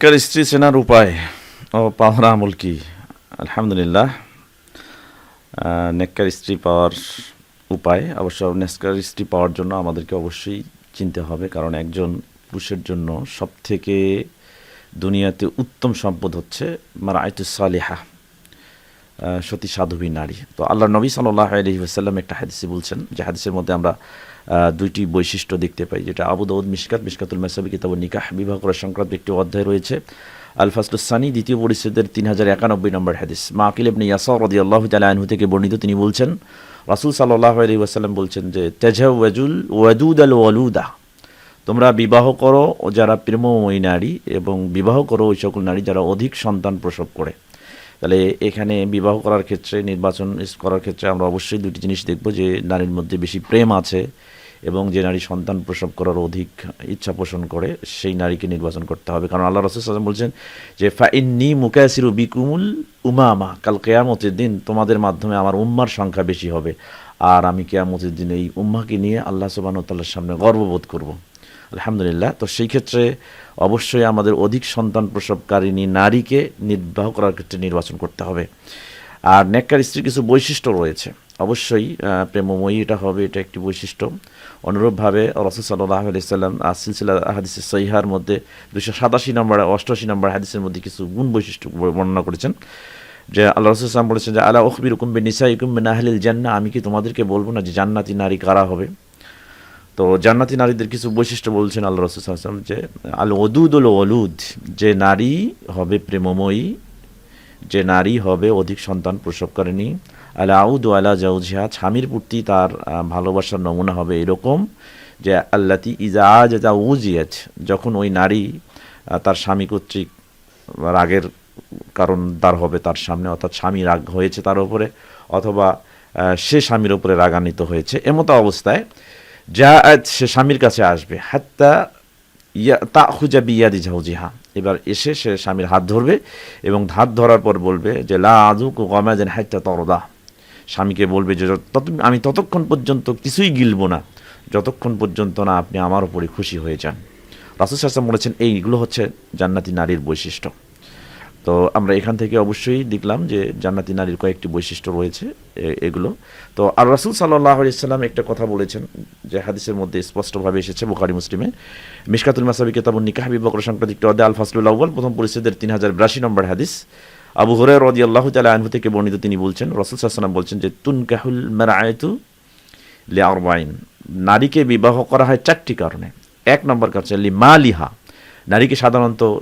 নেককার স্ত্রী চেনার উপায় ও পাওয়ার আমল কি? আলহামদুলিল্লাহ, নেককার স্ত্রী পাওয়ার উপায় অবশ্য নেককার স্ত্রী পাওয়ার জন্য আমাদেরকে অবশ্যই চিনতে হবে, কারণ একজন পুরুষের জন্য সবথেকে দুনিয়াতে উত্তম সম্পদ হচ্ছে মারাআতুস সালিহা, সতী সাধবী নারী। তো আল্লাহ নবী সাল্লাল্লাহু আলাইহি ওয়াসাল্লাম একটা হাদিসে বলছেন, যে হাদিসের মধ্যে আমরা দুইটি বৈশিষ্ট্য দেখতে পাই, যেটা আবু দাউদ মিশকাতুল মাসাবি কিতাবুন নিকাহ বিবাহ করা সংক্রান্ত একটি অধ্যায় রয়েছে, আল ফাসলুস সানি দ্বিতীয় পরিচ্ছেদের 3091 নম্বর হাদিস। মাকিল ইবনে ইয়াসার রাদিয়াল্লাহু তাআলা আনহু থেকে বর্ণিত, তিনি বলছেন রাসূল সাল্লাল্লাহু আলাইহি ওয়াসাল্লাম বলছেন যে তাজাওয়াজুল ওয়াদুদাল ওয়ালুদা, তোমরা বিবাহ করো যারা প্রেমময়ী নারী, এবং বিবাহ করো ওই সকল নারী যারা অধিক সন্তান প্রসব করে। তাহলে এখানে বিবাহ করার ক্ষেত্রে, নির্বাচন করার ক্ষেত্রে আমরা অবশ্যই দুটি জিনিস দেখব, যে নারীর মধ্যে বেশি প্রেম আছে এবং যে নারী সন্তান প্রসব করার অধিক ইচ্ছা পোষণ করে সেই নারীকে নির্বাচন করতে হবে। কারণ আল্লাহ রাসূল সাল্লাল্লাহু আলাইহি ওয়াসাল্লাম বলছেন যে ফাইন্নী মুকাসিরু বিকুমুল উমামা কাল কিয়ামতের দিন, তোমাদের মাধ্যমে আমার উম্মার সংখ্যা বেশি হবে, আর আমি কিয়ামতের দিন এই উম্মাকে নিয়ে আল্লাহ সুবহানাহু ওয়া তাআলার সামনে গর্ববোধ করব। আলহামদুলিল্লাহ। তো সেই ক্ষেত্রে অবশ্যই আমাদের অধিক সন্তান প্রসবকারিণী নারীকে নির্বাহ করার ক্ষেত্রে নির্বাচন করতে হবে। আর নেককার স্ত্রীর কিছু বৈশিষ্ট্য রয়েছে, অবশ্যই প্রেমময়ী এটা হবে, এটা একটি বৈশিষ্ট্য। অনুরূপভাবে রাসূল সাল্লাল্লাহু আলাইহি ওয়াসাল্লাম সিলসিলা হাদিসে সহিহার মধ্যে 287 নম্বর 88 নম্বর হাদিসের মধ্যে কিছু গুণ বৈশিষ্ট্য বর্ণনা করেছেন, যে আল্লাহ রাসূল সাল্লাল্লাহু আলাইহি ওয়াসাল্লাম বলেছেন যে আলা উখবিরুকুম বিনিসাইকুম মিন আহলিল জান্নাহ, আমি কি তোমাদেরকে বলবো না যে জান্নাতি নারী কারা হবে? তো জান্নাতি নারীদের কিছু বৈশিষ্ট্য বলছেন আল্লাহ রাসূল সাল্লাল্লাহু আলাইহি ওয়াসাল্লাম, যে আল ওদুদুল ওয়ালুদ, যে নারী হবে প্রেমময়ী, যে নারী হবে অধিক সন্তান প্রসবকারিণী, আল আউদু আলা জাওজিহা, স্বামীর প্রতি তার ভালোবাসার নমুনা হবে এরকম, যে আল্লাতি ইজা আজাজা উজিয়াত, যখন ওই নারী তার স্বামী কর্তৃক রাগের কারণ তার হবে তার সামনে, অর্থাৎ স্বামী রাগ হয়েছে তার উপরে, অথবা সে স্বামীর উপরে রাগান্বিত হয়েছে, এমতো অবস্থায় যা সে স্বামীর কাছে আসবে, হাত্তা তাখুজা বিয়াদি জাওজিহা, এবার এসে সে স্বামীর হাত ধরবে এবং হাত ধরার পর বলবে যে লা আযুকু গামাজান হাত্তা তারদা, স্বামীকে বলবে যে আমি ততক্ষণ পর্যন্ত কিছুই গিলবো না যতক্ষণ পর্যন্ত না আপনি আমার উপরে খুশি হয়ে যান। রাসূল সাল্লাল্লাহু আলাইহি ওয়াসাল্লাম বলেছেন এইগুলো হচ্ছে জান্নাতি নারীর বৈশিষ্ট্য। তো আমরা এখান থেকে অবশ্যই দেখলাম যে জান্নাতি নারীর কয়েকটি বৈশিষ্ট্য রয়েছে এগুলো। তো আর রাসূল সাল্লাল্লাহু আলাইহি ওয়াসাল্লাম একটা কথা বলেছেন, যে হাদিসের মধ্যে স্পষ্টভাবে এসেছে বুখারী মুসলিমে, মিশকাতুল মাসাবি কিতাবুন নিকাহ বিবাহ করা সংক্রান্ত একটি অধ্যায় আল ফাসলুল আউয়াল প্রথম পরিচ্ছেদের 3082 নম্বর হাদিস। আবু হুরায়রা রাদিয়াল্লাহু তাআলা আনহু থেকে বর্ণিত, তিনি বলছেন রাসূল সাল্লাল্লাহু আলাইহি ওয়াসাল্লাম বলছেন যে তুনকাহুল মারআতু লিআরবাইন, নারীকে বিবাহ করা হয় চারটি কারণে। এক নম্বর কারণ লিমালিহা, নারীকে সাধারণত